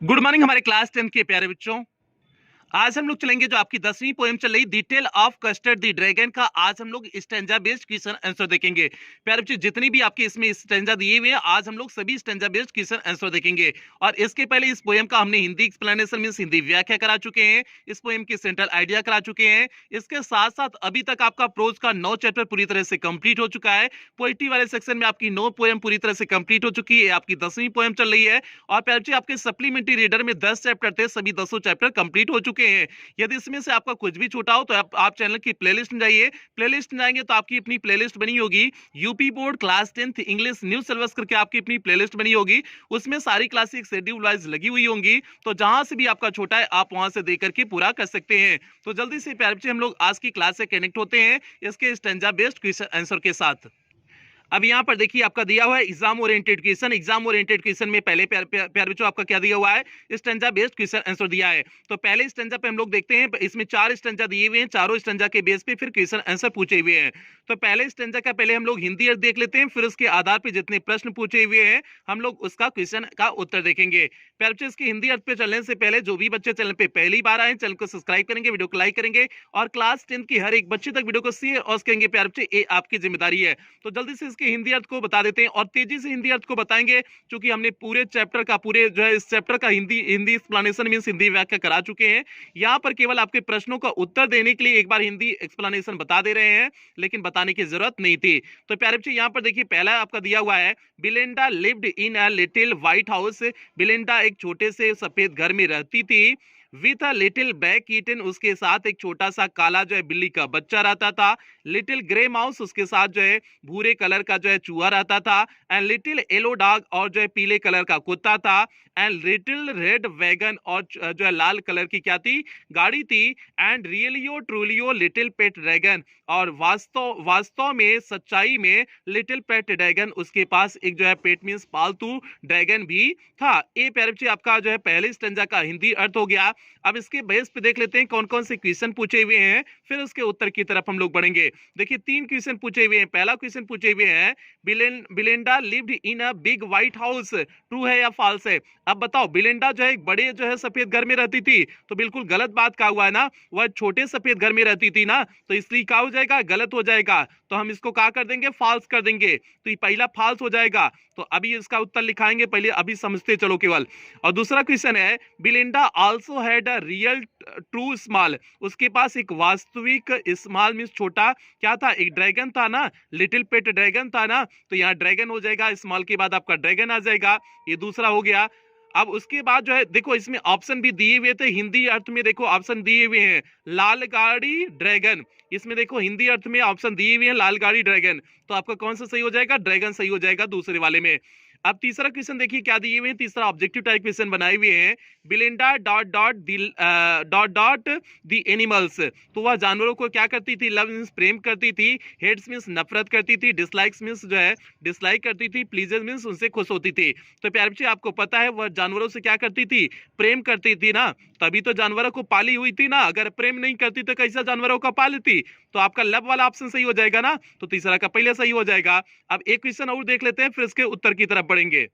Good morning हमारे class 10 के प्यारे बच्चों। आज हम लोग चलेंगे जो आपकी 10वीं पोएम चल रही detail of custard the dragon का। आज हम लोग स्टैंजा बेस्ड क्वेश्चन आंसर देखेंगे। प्यारे बच्चों जितनी भी आपके इसमें स्टैंजा दिए हुए हैं आज हम लोग सभी स्टैंजा बेस्ड क्वेश्चन आंसर देखेंगे। और इसके पहले इस पोएम का हमने हिंदी एक्सप्लेनेशन मींस हिंदी व्याख्या करा चुके हैं, इस पोएम की सेंट्रल आइडिया करा चुके हैं। इसके साथ साथ अभी तक आपका प्रोज का 9 चैप्टर पूरी तरह से कंप्लीट हो चुका है। पोएट्री वाले सेक्शन में आपकी 9 पोएम पूरी तरह से कंप्लीट हो चुकी है। आपकी 10वीं पोएम चल रही है। और प्यारे बच्चों आपके सप्लीमेंट्री रीडर में 10 चैप्टर थे, सभी 10 चैप्टर कंप्लीट हो चुके हैं। यदि इसमें से आपका कुछ भी छूटा हो तो आप चैनल की प्लेलिस्ट में जाइए। प्लेलिस्ट में जाएंगे तो आपकी अपनी प्लेलिस्ट बनी होगी, UP board class 10th English new syllabus करके आपकी अपनी प्लेलिस्ट बनी होगी। उसमें सारी क्लासेस शेड्यूल वाइज लगी हुई होंगी, तो जहां से भी आपका छोटा है आप वहां से देख करके पूरा कर सकते हैं। तो जल्दी से प्यारे बच्चे हम लोग आज की क्लास से कनेक्ट होते हैं इसके स्टैंजा बेस्ड क्वेश्चन आंसर के साथ। अब यहाँ पर देखिए आपका दिया हुआ है exam oriented question. Exam oriented question में पहले प्यारे बच्चों आपका क्या दिया हुआ है, स्टैंजा बेस्ड क्वेश्चन आंसर दिया है। तो पहले स्टैंजा पे हम लोग देखते हैं, इसमें 4 स्टैंजा दिए हुए हैं, चारों स्टैंजा के बेस पे फिर क्वेश्चन आंसर पूछे हुए हैं। तो पहले स्टैंजा का पहले हम लोग हिंदी अर्थ देख लेते हैं, फिर उसके आधार पर जितने प्रश्न पूछे हुए हैं हम लोग उसका क्वेश्चन का उत्तर देखेंगे। प्यारे बच्चों इसकी हिंदी अर्थ पे चलने से पहले जो भी बच्चे चैनल पे पहली बार आए चैनल को सब्सक्राइब करेंगे, वीडियो को लाइक करेंगे और क्लास 10 की हर एक बच्चे तक वीडियो को शेयर और करेंगे। प्यारे बच्चे ये आपकी जिम्मेदारी है। तो जल्दी से इसकी हिंदी अर्थ को बता देते हैं और तेजी से हिंदी अर्थ को बताएंगे, क्योंकि हमने पूरे चैप्टर का पूरे जो है इस चैप्टर का हिंदी एक्सप्लेनेशन मींस हिंदी व्याख्या करा चुके हैं। यहां पर केवल आपके प्रश्नों का उत्तर देने के लिए एक बार हिंदी एक्सप्लेनेशन बता दे रहे हैं, लेकिन बताने की जरूरत नहीं थी। तो प्यारे बच्चे यहां पर देखिए पहला आपका दिया हुआ है, Belinda lived in a little white house. Belinda एक छोटे से सफेद घर में रहती थी। With a little black kitten, उसके साथ एक छोटा सा काला जो है बिल्ली का बच्चा रहता था। लिटिल ग्रे माउस, उसके साथ जो है भूरे कलर का जो है चूहा रहता था। एंड लिटिल येलो डॉग, और जो है पीले कलर का कुत्ता था। एंड लिटिल रेड वैगन, और जो है लाल कलर की क्या थी, गाड़ी थी। एंड रियलियो ट्रूलियो लिटिल पेट ड्रैगन, और वास्तव में सच्चाई में लिटिल पेट ड्रैगन, उसके पास एक जो है पेट मींस पालतू ड्रैगन भी था। ये प्यारे बच्चे आपका जो है पहले स्टैंजा का हिंदी अर्थ हो गया। अब इसके बेस पे देख लेते हैं कौन कौन से क्वेश्चन पूछे हुए हैं, फिर उसके उत्तर की तरफ हम लोग बढ़ेंगे। देखिए 3 क्वेश्चन पूछे हुए हैं। पहला क्वेश्चन पूछे हुए हैं, Belinda lived in a big white house, true है या फॉल्स है। अब बताओ, बिलेंडा जो है एक बड़े जो है सफेद घर में रहती थी, तो बिल्कुल गलत बात कहा हुआ है ना, वह छोटे सफेद घर में रहती थी ना, तो इसलिए क्या हो जाएगा, गलत हो जाएगा। तो हम इसको क्या कर देंगे, फॉल्स कर देंगे। तो ये पहला फॉल्स हो जाएगा। तो अभी इसका उत्तर लिखाएंगे, पहले अभी समझते चलो केवल। और दूसरा क्वेश्चन है, Belinda also had a real true small, उसके पास एक वास्तविक स्मॉल मींस छोटा क्या था, एक ड्रैगन था ना, लिटिल पेट ड्रैगन था ना, तो यहाँ ड्रैगन हो जाएगा, स्मॉल के बाद आपका ड्रैगन आ जाएगा। ये दूसरा हो गया। अब उसके बाद जो है देखो इसमें ऑप्शन भी दिए हुए थे हिंदी अर्थ में, देखो ऑप्शन दिए हुए हैं, लाल गाड़ी ड्रैगन। इसमें देखो हिंदी अर्थ में ऑप्शन दिए हुए हैं लाल गाड़ी ड्रैगन, तो आपका कौन सा सही हो जाएगा, ड्रैगन सही हो जाएगा दूसरे वाले में। अब तीसरा क्वेश्चन देखिए क्या दिए हुए हैं, तीसरा ऑब्जेक्टिव टाइप क्वेश्चन बनाए हुए हैं, बिलिंडा डॉट डॉट द एनिमल्स, तो वह जानवरों को क्या करती थी, लव मींस प्रेम करती थी, हेट्स मींस नफरत करती थी, डिसलाइक्स मींस जो है डिसलाइक करती थी, प्लीजेस मींस उनसे खुश होती थी। तो प्यारे बच्चे आपको पता है वह जानवरों से क्या करती थी, प्रेम करती थी ना, तभी तो जानवरों को पाली हुई थी ना, अगर प्रेम नहीं करती तो कैसा जानवरों को पालती। तो आपका लव वाला ऑप्शन सही हो जाएगा ना, तो तीसरा का पहले सही हो जाएगा। अब एक क्वेश्चन और देख लेते हैं, फिर इसके उत्तर की तरफ बढ़ेंगे।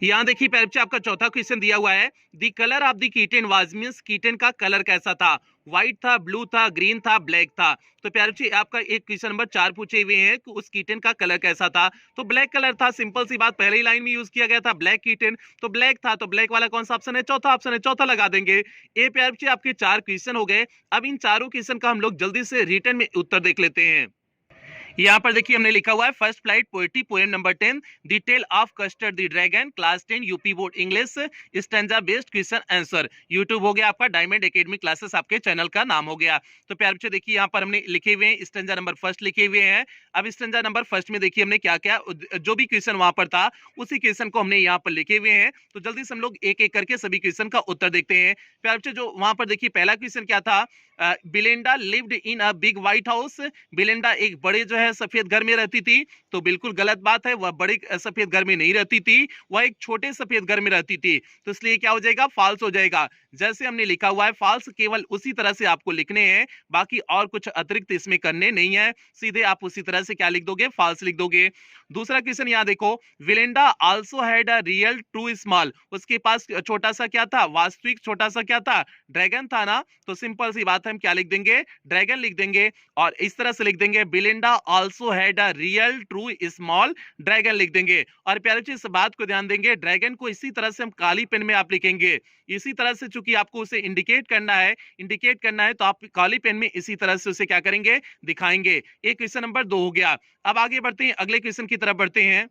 यहाँ देखिए प्यारे बच्चे आपका चौथा क्वेश्चन दिया हुआ है, the colour of the Keaton was means Keaton का कलर कैसा था, व्हाइट था, ब्लू था, ग्रीन था, ब्लैक था। तो प्यारे बच्चे आपका एक क्वेश्चन नंबर 4 पूछे हुए हैं कि उस कीटन का कलर कैसा था, तो ब्लैक कलर था, सिंपल सी बात, पहली लाइन में यूज किया गया था ब्लैक कीटन, तो ब्लैक था, तो ब्लैक वाला कौन सा ऑप्शन है, चौथा ऑप्शन है, चौथा लगा देंगे। ये प्यारे बच्चे आपके 4 क्वेश्चन हो गए। अब इन चारों क्वेश्चन का हम लोग जल्दी से रिटर्न में उत्तर देख लेते हैं। यहाँ पर देखिए हमने लिखा हुआ है, first flight poetry poem number 10 detail of custard the dragon, class 10 UP board English stanza based question answer. YouTube हो गया आपका, डायमंड एकेडमी क्लासेस आपके चैनल का नाम हो गया। तो प्यारे बच्चे देखिए यहाँ पर हमने लिखे हुए हैं स्टैंजा नंबर फर्स्ट लिखे हुए हैं। अब स्टैंजा नंबर फर्स्ट में देखिए हमने क्या क्या जो भी क्वेश्चन वहां पर था उसी क्वेश्चन को हमने यहाँ पर लिखे हुए हैं। तो जल्दी से हम लोग एक एक करके सभी क्वेश्चन का उत्तर देखते हैं। प्यारे बच्चे जो वहां पर देखिए पहला क्वेश्चन क्या था, Belinda lived in a big white house, Belinda एक बड़े जो है सफेद घर में रहती थी, तो बिल्कुल गलत बात है, वह बड़े सफेद घर में नहीं रहती थी, वह एक छोटे सफेद घर में रहती थी, तो इसलिए क्या हो जाएगा, फॉल्स हो जाएगा। जैसे हमने लिखा हुआ है फॉल्स केवल उसी तरह से आपको लिखने हैं, बाकी और कुछ अतिरिक्त इसमें करने नहीं है, सीधे आप उसी तरह से क्या लिख दोगे, फॉल्स लिख दोगे। दूसरा क्वेश्चन यहां देखो, Belinda also had a real true small, उसके पास छोटा सा क्या था, वास्तविक छोटा सा क्या था, ड्रैगन था ना, तो सिंपल सी बात है, हम क्या लिख देंगे, ड्रैगन लिख देंगे। और इस तरह से लिख देंगे, Belinda also had a real true small dragon लिख देंगे। और प्यारे बच्चे इस बात को ध्यान देंगे, ड्रैगन को इसी तरह से हम काली पेन में आप लिखेंगे, इसी तरह से, चूंकि आपको उसे इंडिकेट करना है तो आप काली पेन में इसी तरह से उसे क्या करेंगे, दिखाएंगे। ये क्वेश्चन नंबर 2 हो गया। अब आगे बढ़ते हैं, अगले क्वेश्चन की तरफ बढ़ते हैं।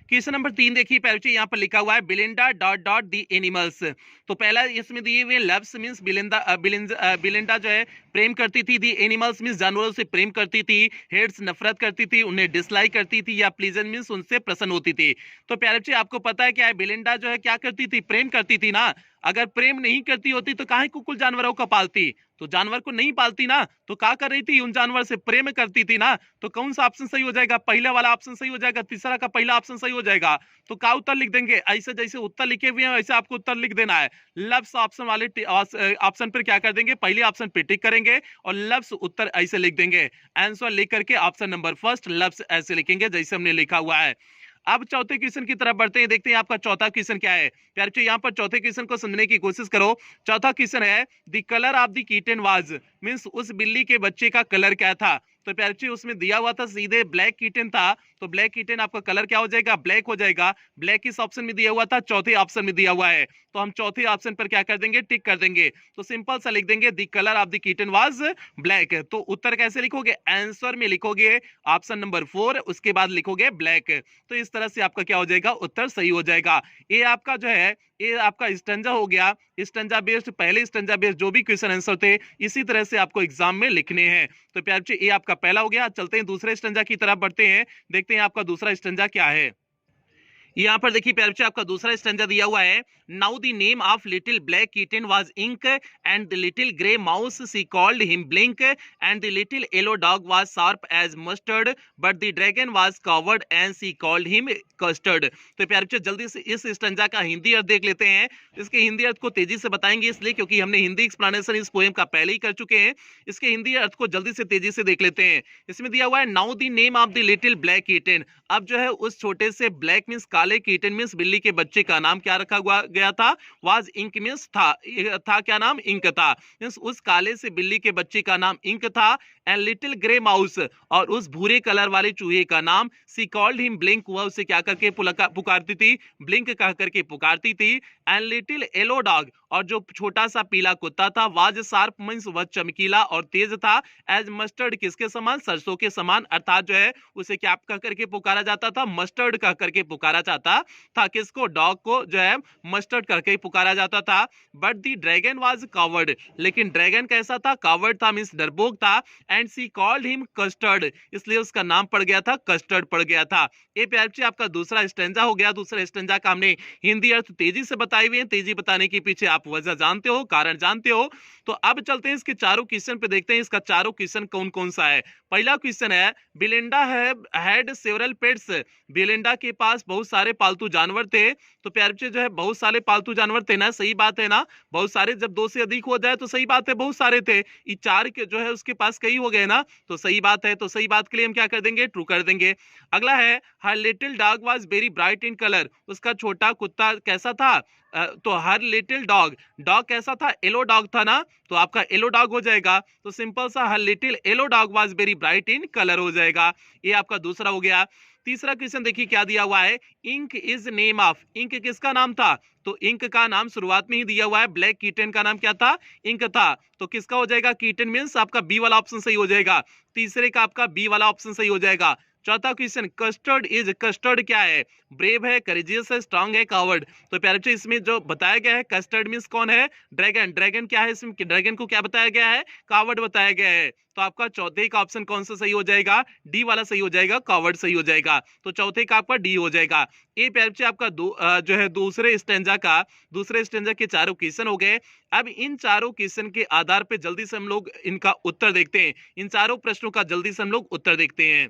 क्वेश्चन नंबर 3 देखिए, पहले यहाँ पर लिखा हुआ है बिलिंडा डॉट डॉट दी एनिमल्स। तो पहला इसमें दिए हुए लव्स मींस बिलिंडा जो है प्रेम करती थी, दी एनिमल्स मींस जानवरों से प्रेम करती थी, हेट्स नफरत करती थी, उन्हें डिसलाइक करती थी, या प्लीजन मींस उनसे प्रसन्न होती थी। तो प्यारे बच्चे आपको पता है क्या है, बिलिंडा जो है क्या करती थी, प्रेम करती थी ना। अगर प्रेम नहीं करती होती तो काहे कुकुल जानवरों को पालती, तो जानवर को नहीं पालती ना, तो क्या कर रही थी, उन जानवर से प्रेम करती थी ना। तो कौन सा ऑप्शन सही हो जाएगा, पहला वाला ऑप्शन सही हो जाएगा, तीसरा का पहला ऑप्शन सही हो जाएगा। तो क्या उत्तर लिख देंगे, ऐसे जैसे उत्तर लिखे हुए हैं वैसे आपको उत्तर लिख देना है। लव्स ऑप्शन वाले ऑप्शन पर क्या कर देंगे, पहले ऑप्शन पे टिक करेंगे और लव्स उत्तर ऐसे लिख देंगे। आंसर लिख करके ऑप्शन नंबर फर्स्ट लव्स ऐसे लिखेंगे जैसे हमने लिखा हुआ है। अब चौथे क्वेश्चन की तरफ बढ़ते हैं, देखते हैं आपका चौथा क्वेश्चन क्या है। प्यारे बच्चों यहाँ पर चौथे क्वेश्चन को समझने की कोशिश करो। चौथा क्वेश्चन है, the colour of the kitten was, means उस बिल्ली के बच्चे का कलर क्या था। तो प्यारे बच्चों उसमें दिया हुआ था सीधे ब्लैक किटन था, तो ब्लैक किटन आपका कलर क्या हो जाएगा, ब्लैक हो जाएगा। ब्लैक किस ऑप्शन में दिया हुआ था, चौथे ऑप्शन में दिया हुआ है, तो हम चौथे ऑप्शन पर क्या कर देंगे, टिक कर देंगे। तो सिंपल सा लिख देंगे, the colour of the kitten was black. तो उत्तर कैसे लिखोगे, आंसर में लिखोगे ऑप्शन नंबर 4, उसके बाद लिखोगे ब्लैक। तो इस तरह से आपका क्या हो जाएगा, उत्तर सही हो जाएगा। ये आपका जो है, ये आपका स्टैंजा हो गया। स्टैंजा बेस्ड, पहले स्टैंजा बेस्ड जो भी क्वेश्चन आंसर थे इसी तरह से आपको एग्जाम में लिखने हैं। तो प्यारे बच्चे ये आपका पहला हो गया। चलते हैं दूसरे स्टैंजा की तरफ बढ़ते हैं, देखते हैं आपका दूसरा स्टैंजा क्या है। यहाँ पर देखिए प्यारे बच्चे आपका दूसरा स्टैंजा दिया हुआ है, now the name of little black kitten was ink and the little grey mouse she called him blink and the little yellow dog was sharp as mustard but the dragon was coward and she called him custard. तो प्यारे बच्चे जल्दी से इस stanza का हिंदी अर्थ देख लेते हैं। इसके हिंदी अर्थ को तेजी से बताएंगे इसलिए क्योंकि हमने हिंदी एक्सप्लेनेशन इस पोएम का पहले ही कर चुके हैं। इसके हिंदी अर्थ को जल्दी से तेजी से देख लेते हैं। इसमें दिया हुआ है, now the name of the little black kitten, अब जो है उस छोटे से ब्लैक मींस काले किटन मींस बिल्ली के बच्चे का नाम क्या रखा गया था, वाज इंक मींस था क्या नाम, इंक था, मींस उस काले से बिल्ली के बच्चे का नाम इंक था। एंड लिटिल ग्रे माउस, और उस भूरे कलर वाले चूहे का नाम सी कॉल्ड हिम ब्लिंक, वह उसे क्या करके पुकारती थी, ब्लिंक कह करके पुकारती थी। एंड लिटिल येलो डॉग, और जो छोटा सा पीला कुत्ता था, वाज शार्प मींस वह चमकीला और तेज था। एज मस्टर्ड, किसके समान, सरसों के समान, अर्थात जो है उसे क्या कह करके पुकारा जाता था, मस्टर्ड कह करके पुकारा जाता था। किसको, डॉग को जो है मस्टर्ड करके पुकारा जाता था। But the dragon was coward, लेकिन ड्रैगन कैसा था, कावर्ड था मींस डरपोक था। And she called him custard, इसलिए उसका नाम पड़ गया था, कस्टर्ड पड़ गया था। ये प्यारे बच्चे आपका दूसरा स्टैंजा हो गया। दूसरा स्टैंजा का हमने हिंदी अर्थ तेजी से बताए हुए हैं। तेजी बताने के पीछे आप वजह जानते हो, कारण जानते हो। तो अब चलते हैं इसके चारों क्वेश्चन पे, देखते हैं इसका चारों क्वेश्चन कौन कौन सा है। पहला क्वेश्चन है, बिलिंडा हैड सेवरल पेट्स, बिलिंडा के पास बहुत सारे पालतू जानवर थे। तो प्यारे बच्चे जो है बहुत सारे पालतू जानवर थे ना, सही बात है ना, बहुत सारे, जब 2 से अधिक हो जाए तो सही बात है, बहुत सारे थे। ये 4 के जो है उसके पास कई हो गए ना, तो सही बात है। तो सही बात के लिए हम क्या कर देंगे, ट्रू कर देंगे। अगला है, her little dog was very bright in colour, उसका छोटा कुत्ता कैसा था, तो हर लिटिल डॉग, डॉग कैसा था, येलो डॉग था ना, तो आपका येलो डॉग हो जाएगा। तो सिंपल सा her little yellow dog was very bright in colour हो जाएगा। ये आपका दूसरा हो गया। तीसरा क्वेश्चन देखिए क्या दिया हुआ है, ink is name of, ink किसका नाम था, तो इंक का नाम शुरुआत में ही दिया हुआ है, ब्लैक किटन का नाम क्या था, इंक था। तो किसका हो जाएगा, किटन मींस आपका बी वाला ऑप्शन सही हो जाएगा। तीसरे का आपका बी वाला ऑप्शन सही हो जाएगा। चौथा क्वेश्चन, कस्टर्ड क्या है? ब्रेव है, करेजियस है, स्ट्रांग है, कावर्ड? तो प्यारे बच्चों इसमें जो बताया गया है कस्टर्ड मींस कौन है? ड्रैगन। ड्रैगन क्या है? इसमें ड्रैगन को क्या बताया गया है? कावर्ड बताया गया है। तो आपका चौथे का ऑप्शन कौन सा सही हो जाएगा? डी वाला सही हो जाएगा, कावर्ड सही हो जाएगा। तो चौथे का आपका डी हो जाएगा। ये प्यारे बच्चे आपका जो है दूसरे स्टेंजा के चारों क्वेश्चन हो गए। अब इन चारों क्वेश्चन के आधार पे जल्दी से हम लोग इनका उत्तर देखते हैं। इन चारों प्रश्नों का जल्दी से हम लोग उत्तर देखते हैं।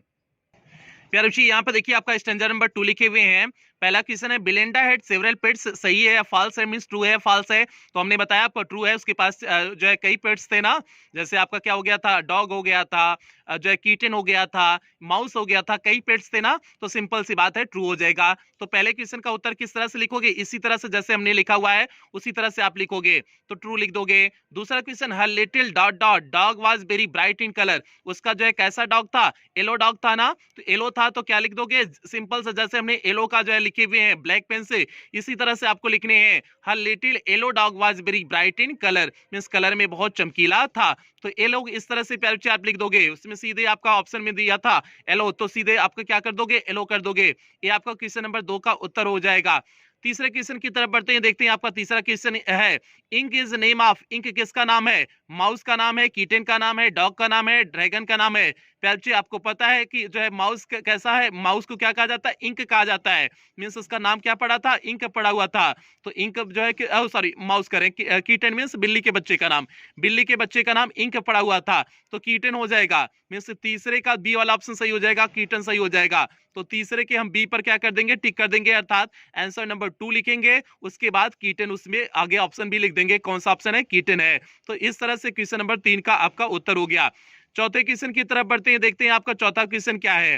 प्यारे बच्चे यहाँ पर देखिए आपका स्टेंजा नंबर 2 लिखे हुए हैं। पहला क्वेश्चन है, बिलेंडा हैड सेवरल पेट्स, सही है या फॉल्स है? मींस ट्रू है फॉल्स है? तो हमने बताया आपका ट्रू है, उसके पास जो है कई पेट्स थे ना, जैसे आपका क्या हो गया था? डॉग हो गया था, जो है कीटन हो गया था, माउस हो गया था, कई पेट्स थे ना, तो सिंपल सी बात है ट्रू हो जाएगा। तो पहले क्वेश्चन का उत्तर किस तरह से लिखोगे? इसी तरह से जैसे हमने लिखा हुआ है उसी तरह से आप लिखोगे, तो ट्रू लिख दोगे। दूसरा question, her little dot dot dog was very bright in colour, उसका जो है कैसा डॉग था? येलो डॉग था ना, तो येलो था तो क्या लिख दोगे? सिंपल से जैसे हमने येलो का जो है लिखे हुए हैं ब्लैक पेन से, इसी तरह से आपको लिखने हैं। Her little yellow dog was very bright in colour, means colour में बहुत चमकीला था। तो ये लोग इस तरह से प्यारे बच्चे आप लिख दोगे। उसमें सीधे आपका ऑप्शन में दिया था येलो, तो सीधे आपका क्या कर दोगे? येलो कर दोगे। ये आपका क्वेश्चन नंबर 2 का उत्तर हो जाएगा। तीसरे क्वेश्चन की तरफ बढ़ते हैं, देखते हैं आपका तीसरा क्वेश्चन है, ink is name of, ink किसका नाम है? माउस का नाम है, कीटन का नाम है, डॉग का नाम है, ड्रैगन का नाम है? प्यारे बच्चे आपको पता है कि जो है माउस कैसा है? माउस को क्या कहा जाता है? इंक कहा जाता है। मींस उसका नाम क्या पड़ा था? इंक पड़ा हुआ था। तो इंक जो है सॉरी माउस करें, कीटन मींस बिल्ली के बच्चे का नाम, बिल्ली के बच्चे का नाम इंक पड़ा हुआ था, तो कीटन हो जाएगा। मींस तीसरे का बी वाला ऑप्शन सही हो जाएगा, कीटन सही हो जाएगा। तो तीसरे के हम बी पर क्या कर देंगे? टिक कर देंगे, अर्थात आंसर नंबर 2 लिखेंगे। उसके बाद कीटन, उसमें आगे ऑप्शन भी लिख देंगे, कौन सा ऑप्शन है? कीटन है। तो इस तरह से क्वेश्चन नंबर 3 का आपका उत्तर हो गया। चौथे क्वेश्चन की तरफ बढ़ते हैं, देखते हैं आपका चौथा क्वेश्चन क्या है।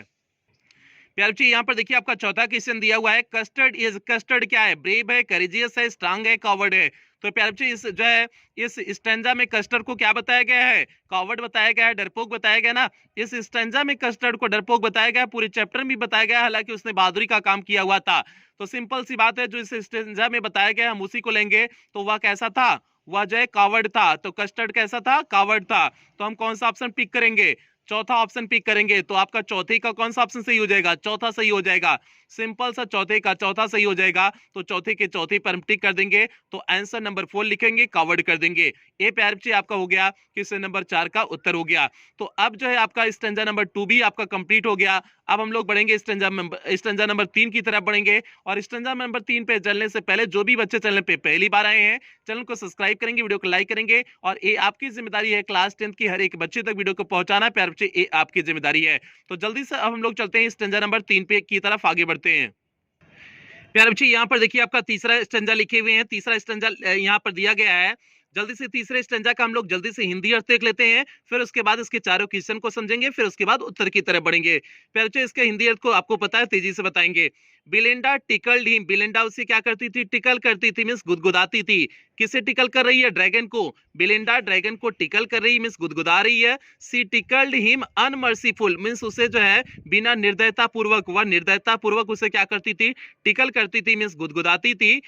प्यारे बच्चे यहाँ पर देखिए आपका चौथा क्वेश्चन दिया हुआ है, कस्टर्ड क्या है? ब्रेव है, करेजियस है, स्ट्रांग है, कॉवर्ड है? तो प्यारे बच्चे इस जो है इस स्टेंजा में कस्टर्ड को क्या बताया गया है? कॉवर्ड बताया गया है, डरपोक बताया गया ना। इस स्टेंजा में कस्टर्ड को डरपोक बताया गया, पूरे चैप्टर में बताया गया, हालांकि उसने बहादुरी का काम किया हुआ था। तो सिंपल सी बात है, जो इस स्टेंजा में बताया गया हम उसी को लेंगे। तो वह कैसा था? वह जो है कावर्ड था। तो कस्टर्ड कैसा था? कावर्ड था। तो हम कौन सा ऑप्शन पिक करेंगे? चौथा ऑप्शन पिक करेंगे। तो आपका चौथे का कौन सा ऑप्शन सही हो जाएगा? चौथा सही हो जाएगा। सिंपल सा चौथे का चौथा सही हो जाएगा। तो चौथे के चौथे पर हम टिक कर देंगे, तो आंसर नंबर 4 लिखेंगे, कवर्ड कर देंगे। ये प्यारे बच्चे आपका हो गया, क्वेश्चन नंबर 4 का उत्तर हो गया। तो अब जो है आपका स्टेंजा नंबर 2 भी आपका कंप्लीट हो गया। अब हम लोग बढ़ेंगे स्टेंजा नंबर 3 की तरफ बढ़ेंगे। और स्टेंजा नंबर 3 पे चलने से पहले जो भी बच्चे चैनल पे पहली बार आए हैं, चैनल को सब्सक्राइब करेंगे, वीडियो को लाइक करेंगे। और ये आपकी जिम्मेदारी है क्लास 10 की हर एक बच्चे तक वीडियो को पहुंचाना। प्यारे बच्चे ये आपकी जिम्मेदारी है। तो जल्दी से अब हम लोग चलते हैं स्टेंजा नंबर 3 पे की तरफ आगे बढ़ते हैं। प्यारे बच्चे यहाँ पर देखिए आपका तीसरा स्टेंजा लिखे हुए हैं, तीसरा स्टेंजा यहाँ पर दिया गया है। जल्दी से तीसरे स्टेंजा का हम लोग जल्दी से हिंदी अर्थ देख लेते हैं, फिर उसके बाद इसके चारों क्वेश्चन को समझेंगे, फिर उसके बाद उत्तर की तरफ बढ़ेंगे। प्यारे बच्चे इसके हिंदी अर्थ को आपको पता है, तेजी से बताएंगे। बिलिंडा टिकल्ड हिम, बिलिंडा उसे क्या करती थी? टिकल करती थी, मींस गुदगुदाती थी। किसे टिकल कर रही है? ड्रैगन को। बिलिंडा ड्रैगन को टिकल कर रही है, मींस गुदगुदा रही है। सी टिकल्ड हिम अनमर्सीफुल, मींस उसे जो है बिना निर्दयता पूर्वक, वह निर्दयता पूर्वक उसे क्या करती थी? टिकल करती थी, मींस गुदगुदाती थी।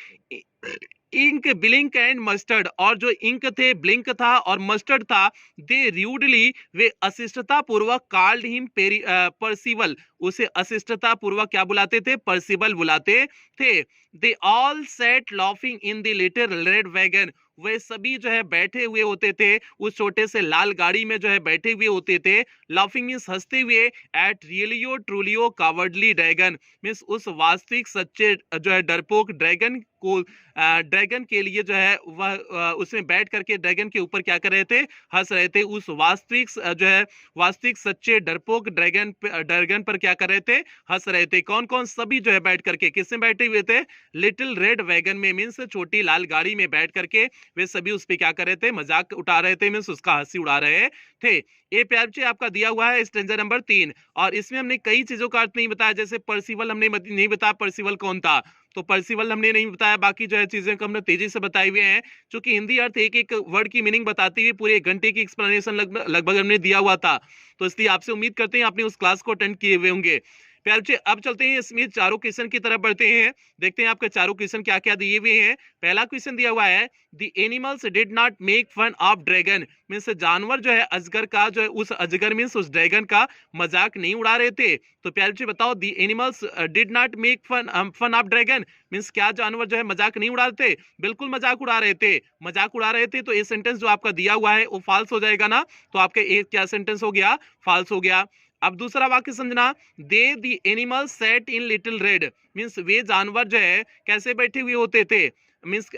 इंक, ब्लिंक एंड मस्टर्ड, और जो इंक थे, ब्लिंक था और मस्टर्ड था, दे रूडली, वे अशिष्टता पूर्वक, कॉल्ड हिम परसिवल, उसे अशिष्टता पूर्वक क्या बुलाते थे? परसिवल बुलाते थे। They all sat laughing in the little red wagon, वे सभी जो है बैठे हुए होते थे उस छोटे से लाल गाड़ी में, जो है बैठे हुए होते थे। लाफिंग मींस हंसते हुए, at realio trulio cowardly dragon, means उस वास्तविक सच्चे जो है डरपोक ड्रैगन को, ड्रैगन के लिए जो है वह उसमें बैठ करके ड्रैगन के ऊपर क्या कर रहे थे? हंस रहे थे। उस वास्तविक जो है वास्तविक सच्चे डरपोक ड्रैगन पर क्या कर रहे थे? हंस रहे थे। कौन कौन? सभी जो है बैठ करके, किसमें बैठे हुए थे? लिटिल रेड वैगन में, मींस छोटी लाल गाड़ी में बैठ करके वे सभी उस पे क्या कर रहे थे? मजाक उठा रहे थे, मींस उसका हंसी उड़ा रहे थे। ये प्यारे बच्चे आपका दिया हुआ है स्टेंजा नंबर 3। और इसमें हमने कई चीजों का अर्थ नहीं बताया, जैसे परसिवल हमने नहीं बताया, परसिवल कौन था? तो परसिवल हमने नहीं बताया। बाकी जो है चीजें को हमने तेजी से बताए हुए हैं, क्योंकि हिंदी अर्थ एक एक वर्ड की मीनिंग बताते हुए पूरे 1 घंटे की एक्सप्लेनेशन लगभग हमने दिया हुआ था। तो इसलिए आपसे उम्मीद करते हैं आपने उस क्लास को अटेंड किए हुए होंगे। प्यारे बच्चे अब चलते हैं इसमें चारों क्वेश्चन की तरफ बढ़ते हैं, देखते हैं आपके चारों क्वेश्चन क्या क्या दिए हुए हैं। पहला क्वेश्चन दिया हुआ है the animals did not make fun of dragon, means जानवर जो है अजगर का जो है उस अजगर मीन्स उस ड्रैगन का मजाक नहीं उड़ा रहे थे। तो प्यारे बच्चे बताओ the animals did not make fun of dragon, means क्या जानवर जो है मजाक नहीं उड़ा रहे थे? बिल्कुल मजाक उड़ा रहे थे, मजाक उड़ा रहे थे। तो ये सेंटेंस जो आपका दिया हुआ है वो फॉल्स हो जाएगा ना, तो आपका एक क्या सेंटेंस हो गया? फॉल्स हो गया। अब दूसरा वाक्य समझना, they the animal sat in little red, means वे जानवर जो है कैसे बैठे हुए होते थे? मीन्स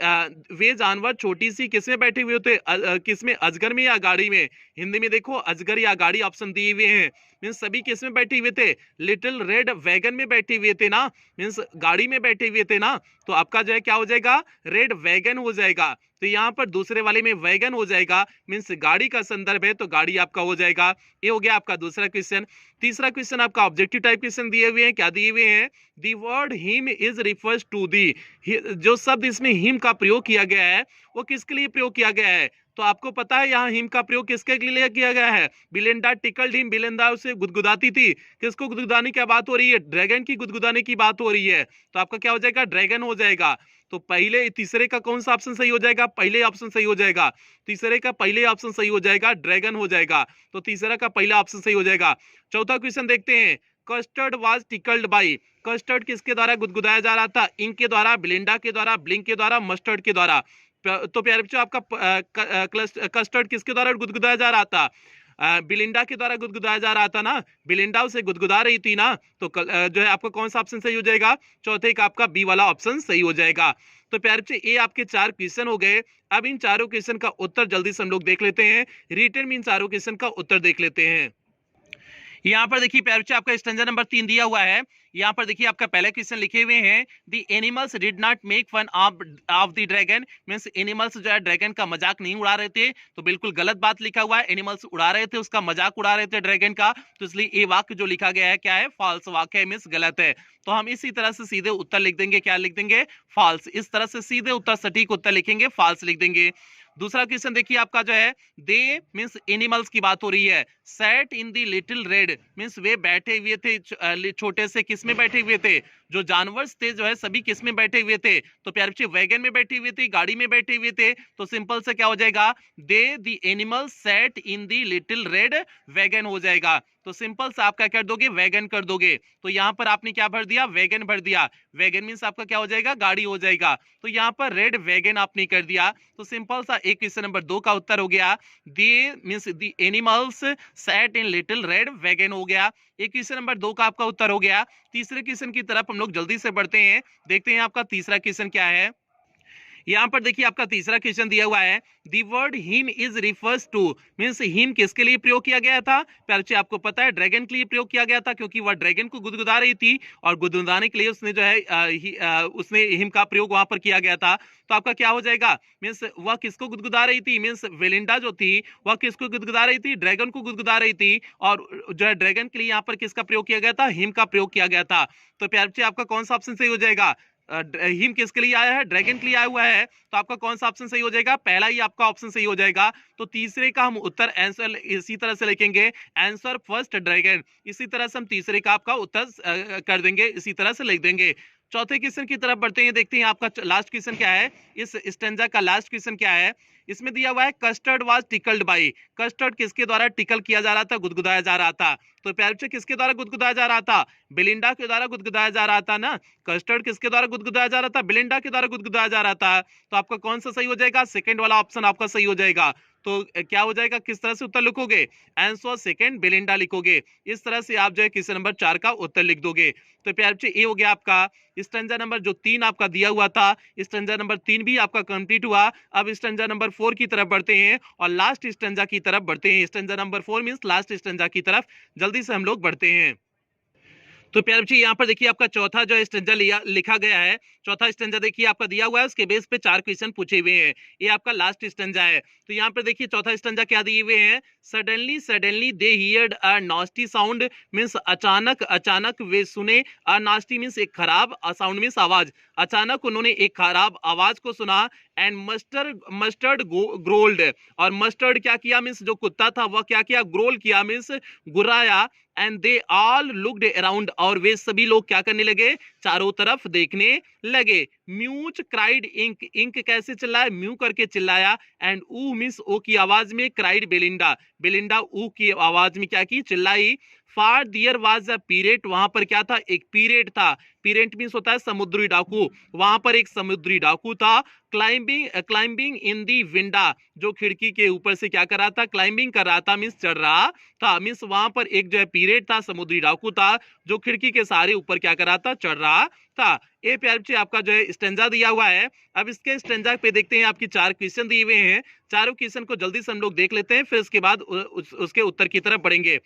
वे जानवर छोटी सी किसमें बैठे हुए होते? किसमें, अजगर में या गाड़ी में? हिंदी में देखो अजगर या गाड़ी ऑप्शन दिए हुए हैं, मीन्स सभी किसमें बैठे हुए थे? लिटिल रेड वैगन में बैठे हुए थे ना, मीन्स गाड़ी में बैठे हुए थे ना, तो आपका जो है क्या हो जाएगा? रेड वैगन हो जाएगा। तो यहाँ पर दूसरे वाले में वैगन हो जाएगा, मीन्स गाड़ी का संदर्भ है तो गाड़ी आपका हो जाएगा। ये हो गया आपका दूसरा क्वेश्चन। तीसरा क्वेश्चन आपका ऑब्जेक्टिव टाइप क्वेश्चन दिए हुए हैं, क्या दिए हुए हैं? The word him is refers to the, जो शब्द इसमें हिम का प्रयोग किया गया है वो किसके लिए प्रयोग किया गया है? तो आपको पता है यहाँ हिम का प्रयोग किसके लिए किया गया है? बिलेंडा टिकल्ड हिम, बिलेंडा उसे गुदगुदाती थी। किसको गुदगुदाने की बात हो रही है? ड्रैगन की गुदगुदाने की बात हो रही है, तो आपका क्या हो जाएगा? ड्रैगन हो जाएगा। तो पहले तीसरे का कौन सा ऑप्शन सही हो जाएगा? पहले ऑप्शन सही हो जाएगा। तीसरे का पहले ऑप्शन सही हो जाएगा, ड्रैगन हो जाएगा, तो तीसरा का पहला ऑप्शन सही हो जाएगा। चौथा क्वेश्चन देखते हैं, custard was tickled by, custard किसके द्वारा गुदगुदाया जा रहा था? इंक के द्वारा, बिलिंडा के द्वारा, ब्लिंक के द्वारा, मस्टर्ड के द्वारा। तो प्यारे बच्चों आपका कस्टर्ड किसके द्वारा गुदगुदाया जा रहा था? बिलिंडा के द्वारा गुदगुदाया जा रहा था ना, बिलिंडा उसे गुदगुदा रही थी ना, तो जो है आपका कौन सा ऑप्शन सही हो जाएगा? चौथे का आपका बी वाला ऑप्शन सही हो जाएगा। तो प्यारे बच्चे ये आपके 4 क्वेश्चन हो गए। अब इन चारों क्वेश्चन का उत्तर जल्दी से हम लोग देख लेते हैं, रिटर्न में इन चारों क्वेश्चन का उत्तर देख लेते हैं। यहाँ पर देखिए प्यारे बच्चे आपका स्टैंजा नंबर 3 दिया हुआ है। यहाँ पर देखिए आपका पहला क्वेश्चन लिखे हुए हैं, the animals did not make fun of the dragon, means animals जो है ड्रैगन का मजाक नहीं उड़ा रहे थे, तो बिल्कुल गलत बात लिखा हुआ है। एनिमल्स उड़ा रहे थे, उसका मजाक उड़ा रहे थे ड्रैगन का, तो इसलिए ये वाक्य जो लिखा गया है क्या है? फॉल्स वाक्य है, मींस गलत है। तो हम इसी तरह से सीधे उत्तर लिख देंगे, क्या लिख देंगे? फॉल्स। इस तरह से सीधे उत्तर सटीक उत्तर लिखेंगे, फॉल्स लिख देंगे। दूसरा क्वेश्चन देखिए आपका जो है, दे मींस एनिमल्स की बात हो रही है, sat in the little red means वे बैठे हुए थे छोटे से किस में बैठे हुए थे? जो जानवर थे जो है सभी किस में बैठे हुए थे? तो प्यारे बच्चे वैगन में बैठे हुए थे, गाड़ी में बैठे हुए थे, तो सिंपल से क्या हो जाएगा? They the animal sat in the little red wagon हो जाएगा। तो सिंपल से आप क्या कर दोगे? वैगन कर दोगे। तो यहाँ पर आपने क्या भर दिया? वैगन भर दिया। वैगन मींस आपका क्या हो जाएगा? गाड़ी हो जाएगा। तो यहाँ पर रेड वैगन आपने कर दिया। तो सिंपल सा एक क्वेश्चन नंबर 2 का उत्तर हो गया, they means the animals sat in little red wagon हो गया। एक क्वेश्चन नंबर 2 का आपका उत्तर हो गया। तीसरे क्वेश्चन की तरफ हम लोग जल्दी से बढ़ते हैं, देखते हैं आपका तीसरा क्वेश्चन क्या है। यहाँ पर देखिए आपका तीसरा क्वेश्चन दिया हुआ है, the word him is refers to means him किसके लिए प्रयोग किया गया था? प्यारे आपको पता है ड्रैगन के लिए प्रयोग किया गया था, क्योंकि वह ड्रैगन को गुदगुदा रही थी और गुदगुदाने के लिए उसने जो है उसने हिम का प्रयोग वहां पर किया गया था। तो आपका क्या हो जाएगा? मीन्स वह किसको गुदगुदा रही थी? मीन्स वेलिंडा जो थी वह किसको गुदगुदा रही थी? ड्रैगन को गुदगुदा रही थी, और जो है ड्रैगन के लिए यहाँ पर किसका प्रयोग किया गया था? हिम का प्रयोग किया गया था। तो प्यारे आपका कौन सा ऑप्शन सही हो जाएगा? हिम किसके लिए आया है? ड्रैगन के लिए आया हुआ है, तो आपका कौन सा ऑप्शन सही हो जाएगा? पहला ही आपका ऑप्शन सही हो जाएगा। तो तीसरे का हम उत्तर आंसर इसी तरह से लिखेंगे, आंसर फर्स्ट ड्रैगन। इसी तरह से हम तीसरे का आपका उत्तर कर देंगे, इसी तरह से लिख देंगे। चौथे क्वेश्चन की तरफ बढ़ते हैं, देखते हैं आपका लास्ट क्वेश्चन क्या है। इस स्टेंजा का लास्ट क्वेश्चन क्या है? इसमें दिया हुआ है, custard was tickled by, custard किसके द्वारा टिकल किया जा रहा था? गुदगुदाया जा रहा था। तो प्यारे बच्चे किसके द्वारा गुदगुदाया जा रहा था? बेलिंडा के द्वारा गुदगुदाया जा रहा था ना। कस्टर्ड किसके द्वारा गुदगुदाया जा रहा था? बेलिंडा के द्वारा गुदगुदाया जा रहा था। तो आपका कौन सा सही हो जाएगा? सेकंड वाला ऑप्शन आपका सही हो जाएगा। तो क्या हो जाएगा? किस तरह से उत्तर लिखोगे? आंसर सेकंड बेलिंडा लिखोगे। इस तरह से आप जो है क्वेश्चन नंबर 4 का उत्तर लिख दोगे। तो प्यारे बच्चे ये हो गया आपका स्टेंजा नंबर जो 3 आपका दिया हुआ था, स्टेंजा नंबर 3 भी आपका कंप्लीट हुआ। अब स्टेंजा नंबर 4 की तरफ बढ़ते हैं और लास्ट स्टेंजा की तरफ बढ़ते हैं। Stanza number 4 means last stanza की तरफ जल्दी से हम लोग बढ़ते हैं। तो प्यारे बच्चे यहाँ पर देखिए आपका चौथा जो स्टेंजा लिखा गया है, चौथा स्टेंजा देखिए आपका दिया हुआ है, उसके बेस पे 4 क्वेश्चन पूछे हुए हैं। ये आपका लास्ट स्टेंजा है। तो यहाँ पर देखिए चौथा स्टेंजा क्या दिए हुए हैं, suddenly suddenly they heard a nasty sound means अचानक अचानक वे सुने, अ नास्टी मींस एक खराब, अ साउंड मींस आवाज, अचानक उन्होंने एक खराब आवाज को सुना एंड मस्टर्ड ग्रोल्ड, और मस्टर्ड क्या किया मीन्स जो कुत्ता था वह क्या किया, ग्रोल किया मीन्स गुर्राया, and they all looked around, और वे सभी लोग क्या करने लगे, चारों तरफ देखने लगे। म्यूच क्राइड इंक, इंक कैसे चिल्लाया, म्यू करके चिल्लाया, एंड ऊ मीन्स ओ की आवाज में क्राइड बेलिंडा, बेलिंडा ऊ की आवाज में क्या की, चिल्लाई। फार दियर वाज अ पीरेट, वहां पर क्या था, एक पीरेट था, पीरेट मीन्स होता है समुद्री डाकू, वहां पर एक समुद्री डाकू था। क्लाइंबिंग इन दी विंडा, जो खिड़की के ऊपर से क्या कर रहा था, क्लाइंबिंग कर रहा था मीन्स चढ़ रहा था, मीन्स वहां पर एक जो है पीरेट था, समुद्री डाकू था, जो खिड़की के सहारे ऊपर क्या कर रहा था, चढ़ रहा था। ये प्यारे बच्चे आपका जो है स्टेंजा दिया हुआ है। अब इसके स्टेंजा पे देखते हैं, आपकी 4 क्वेश्चन दिए हुए हैं, चारों क्वेश्चन को जल्दी से हम लोग देख लेते हैं, फिर उसके बाद उसके उत्तर की तरफ बढ़ेंगे।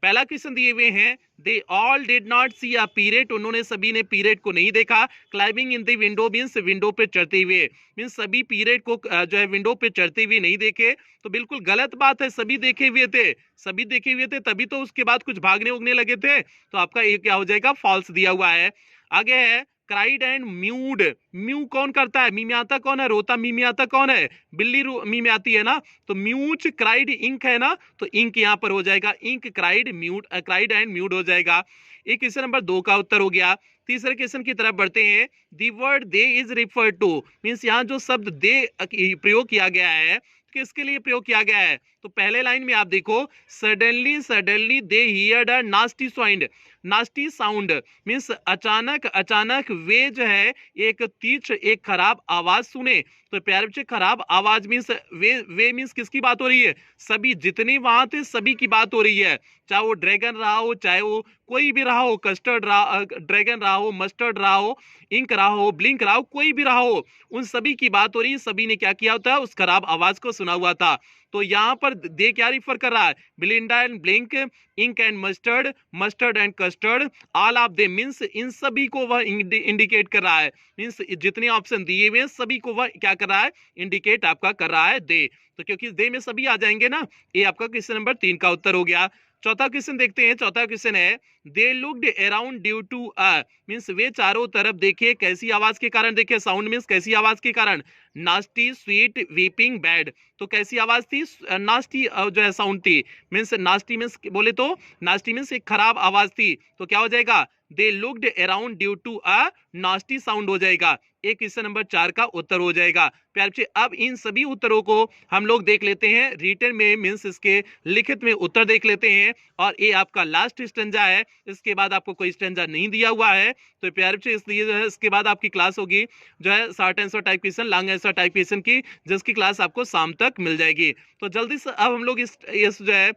पहला क्वेश्चन दिए हुए हैं, they all did not see अ पीरेट, उन्होंने सभी ने पीरेट को नहीं देखा। Climbing in the window means window पे चढ़ते हुए, मीन्स सभी पीरेट को जो है विंडो पे चढ़ते हुए नहीं देखे, तो बिल्कुल गलत बात है, सभी देखे हुए थे, सभी देखे हुए थे, तभी तो उसके बाद कुछ भागने उगने लगे थे, तो आपका ये क्या हो जाएगा, फॉल्स दिया हुआ है। आगे है क्राइड एंड म्यूड, म्यू कौन करता है, मी में आता कौन है, रोता मी में आता कौन है, बिल्ली मी में आती है ना, तो म्यूच क्राइड इंक है ना, तो इंक यहां पर हो जाएगा, इंक क्राइड म्यूड, क्राइड एंड म्यूड हो जाएगा। एक क्वेश्चन नंबर 2 का उत्तर हो गया। तीसरे क्वेश्चन की तरफ बढ़ते हैं, the word they is refer to, means यहाँ जो शब्द दे प्रयोग किया गया है, किसके लिए प्रयोग किया गया है, तो पहले लाइन में आप देखो, suddenly they heard a nasty sound, nasty sound means अचानक वे जो है एक तीक्ष्ण, एक खराब आवाज सुने, तो प्यारे बच्चे खराब आवाज मीन्स वे मीन्स किसकी बात हो रही है, सभी जितने वहां थे सभी की बात हो रही है, चाहे वो ड्रैगन रहा हो, चाहे वो कोई भी रहा हो, कस्टर्ड रहा, ड्रैगन रहा हो, मस्टर्ड रहा हो, इंक रहा हो, ब्लिंक रहा हो, कोई भी रहा हो, उन सभी की बात हो रही है, सभी ने क्या किया होता है, उस खराब आवाज को सुना हुआ था। तो यहाँ पर दे क्या रिफर कर रहा है, Belinda and Blink, Ink and Mustard, Mustard and Custard, all of them means इन सभी को वह इंडिकेट कर रहा है, मीन्स जितने ऑप्शन दिए हुए हैं सभी को वह क्या कर रहा है, इंडिकेट आपका कर रहा है दे, तो क्योंकि दे में सभी आ जाएंगे ना, ये आपका क्वेश्चन नंबर 3 का उत्तर हो गया। चौथा क्वेश्चन देखते हैं, चौथा क्वेश्चन है, they looked around due to a, means वे चारों तरफ देखे, कैसी आवाज के कारण देखे, साउंड मीन्स कैसी आवाज के कारण, नास्टी स्वीट वीपिंग बैड, तो कैसी आवाज थी, नास्टी जो है साउंड थी, मीन्स नास्टी मीन्स बोले तो नास्टी मीन्स एक खराब आवाज थी, तो क्या हो जाएगा, they looked around due to a nasty sound हो जाएगा, एक क्वेश्चन नंबर 4 का उत्तर हो जाएगा। प्यारे बच्चे अब इन सभी उत्तरों को हम लोग देख लेते हैं रिटन में, मीन्स इसके लिखित में उत्तर देख लेते हैं, और ये आपका लास्ट स्टेंजा है, इसके बाद आपको कोई स्टेंजा नहीं दिया हुआ है, तो प्यारे बच्चे इसलिए जो है इसके बाद आपकी क्लास होगी जो है short answer type question, long answer type question की, जिसकी क्लास आपको शाम तक मिल जाएगी। तो जल्दी से अब हम लोग इस जो है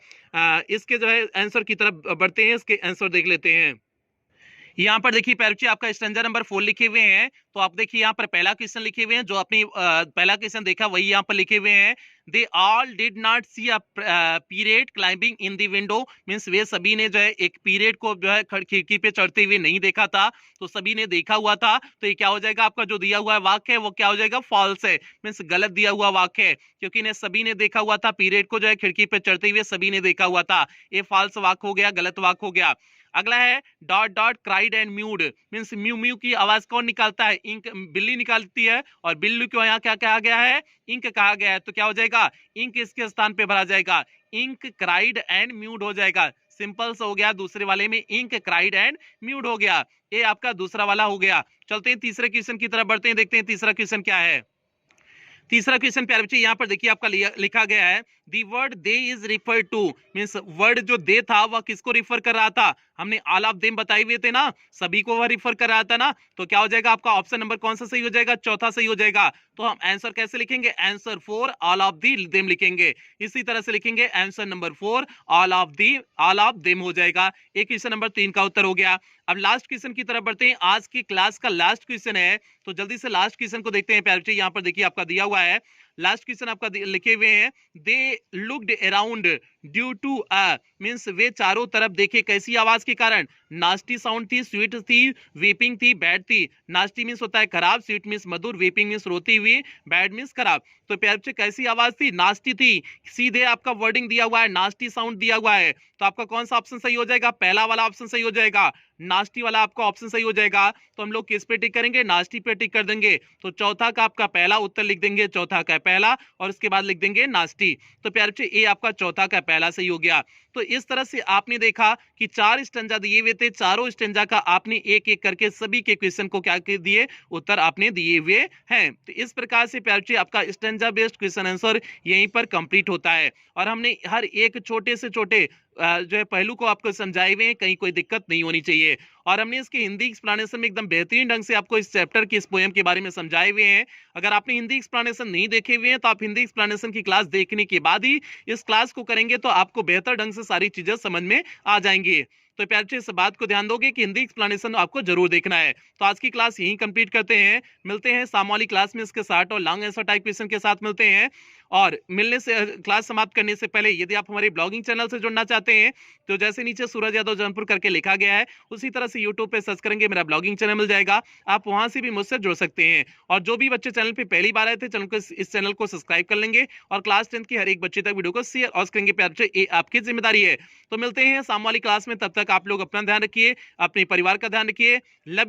इसके जो है आंसर की तरफ बढ़ते हैं, इसके आंसर देख लेते हैं। यहाँ पर देखिए प्यारे बच्चे आपका स्टेंजा नंबर 4 लिखे हुए हैं, तो आप देखिए यहाँ पर पहला क्वेश्चन लिखे हुए हैं, जो आपने पहला क्वेश्चन देखा वही यहाँ पर लिखे हुए हैं, they all did not see a pirate climbing in the window, means वे सभी ने जो है एक पीरियड को जो है खिड़की पे चढ़ते हुए नहीं देखा था, तो सभी ने देखा हुआ था, तो ये क्या हो जाएगा, आपका जो दिया हुआ है वाक्य है वो क्या हो जाएगा, फॉल्स है, मीन्स गलत दिया हुआ वाक्य है, क्योंकि ने सभी ने देखा हुआ था, पीरियड को जो है खिड़की पे चढ़ते हुए सभी ने देखा हुआ था, ये फॉल्स वाक्य हो गया, गलत वाक्य हो गया। अगला है dot dot cried and mewed, means mew mew की आवाज कौन निकालता है, इंक बिल्ली निकालती है, और बिल्ली को यहाँ क्या कहा गया है, इंक कहा गया है, तो क्या हो जाएगा, इंक इसके स्थान पे भरा जाएगा, इंक क्राइड एंड म्यूड हो जाएगा, सिंपल सा हो गया, दूसरे वाले में इंक क्राइड एंड म्यूड हो गया, ये आपका दूसरा वाला हो गया। चलते हैं तीसरे क्वेश्चन की तरफ बढ़ते हैं, देखते हैं तीसरा क्वेश्चन क्या है। तीसरा क्वेश्चन प्यारे बच्चे यहाँ पर देखिए आपका लिखा गया है, the word they is refer to, means word जो दे था वह किसको रिफर कर रहा था, हमने ऑल ऑफ देम बताए हुए थे ना, सभी को वह रिफर कर रहा था ना, तो क्या हो जाएगा आपका ऑप्शन नंबर कौन सा सही हो जाएगा, चौथा सही हो जाएगा। तो हम आंसर कैसे लिखेंगे, answer 4 all of the them लिखेंगे, इसी तरह से लिखेंगे answer number 4 all of them हो जाएगा। एक क्वेश्चन नंबर 3 का उत्तर हो गया। अब लास्ट क्वेश्चन की तरफ बढ़ते हैं, आज की क्लास का लास्ट क्वेश्चन है, तो जल्दी से लास्ट क्वेश्चन को देखते हैं प्यारे यहाँ पर देखिए आपका दिया हुआ है, लास्ट क्वेश्चन आपका लिखे हुए हैं, they looked around due to a means वे चारों तरफ देखे कैसी आवाज के कारण, नास्टी साउंड थी, स्वीट थी, वीपिंग थी, बैड थी। नास्टी मीन्स होता है खराब, स्वीट मीन्स मधुर, वीपिंग मीन्स रोती हुई, बैड मीन्स खराब। तो प्यारे बच्चे कैसी आवाज थी? नास्टी थी। सीधे आपका वर्डिंग दिया हुआ है, नास्टी साउंड दिया हुआ है, तो आपका कौन सा ऑप्शन सही हो जाएगा? पहला वाला ऑप्शन सही हो जाएगा, नास्टी वाला आपका ऑप्शन सही हो जाएगा। तो हम लोग किस पे टिक करेंगे? नास्टी पे टिक कर देंगे। तो चौथा का आपका पहला उत्तर लिख देंगे, चौथा का पहला, और उसके बाद लिख देंगे नास्टी। तो प्यारे बच्चे ये आपका चौथा का पहला सही हो गया। तो इस तरह से आपने देखा कि 4 स्टेंजा दिए हुए थे, चारों स्टेंजा का आपने एक एक करके सभी के क्वेश्चन को क्या कर दिए? उत्तर आपने दिए हुए हैं। तो इस प्रकार से प्यारे बच्चे आपका स्टेंजा बेस्ड क्वेश्चन आंसर यहीं पर कंप्लीट होता है। और हमने हर एक छोटे से छोटे जो है पहलू को आपको समझाए हुए हैं, कहीं कोई दिक्कत नहीं होनी चाहिए। और हमने इसके हिंदी एक्सप्लेनेशन में एकदम बेहतरीन ढंग से आपको इस चैप्टर की, इस पोएम के बारे में समझाए हुए हैं। अगर आपने हिंदी एक्सप्लेनेशन नहीं देखे हुए हैं तो आप हिंदी एक्सप्लेनेशन की क्लास देखने के बाद ही इस क्लास को करेंगे तो आपको बेहतर ढंग से सारी चीजें समझ में आ जाएंगी। तो प्यारे बच्चे इस बात को ध्यान दोगे कि हिंदी एक्सप्लेनेशन आपको जरूर देखना है। तो आज की क्लास यहीं कंप्लीट करते हैं, मिलते हैं शाम वाली क्लास में इसके शॉर्ट और लॉन्ग आंसर टाइप क्वेश्चन के साथ मिलते हैं। और मिलने से क्लास समाप्त करने से पहले यदि आप हमारे ब्लॉगिंग चैनल से जुड़ना चाहते हैं तो जैसे नीचे सूरज यादव जौनपुर करके लिखा गया है उसी तरह से यूट्यूब पे सर्च करेंगे, मेरा ब्लॉगिंग चैनल मिल जाएगा, आप वहां से भी मुझसे जुड़ सकते हैं। और जो भी बच्चे चैनल पे पहली बार आए थे, चैनल को, इस चैनल को सब्सक्राइब कर लेंगे और क्लास 10 की हर एक बच्चे तक वीडियो को शेयर और करेंगे। प्यारे बच्चे ये आपकी जिम्मेदारी है। तो मिलते हैं शाम वाली क्लास में, तब तक आप लोग अपना ध्यान रखिए, अपने परिवार का ध्यान रखिए। लव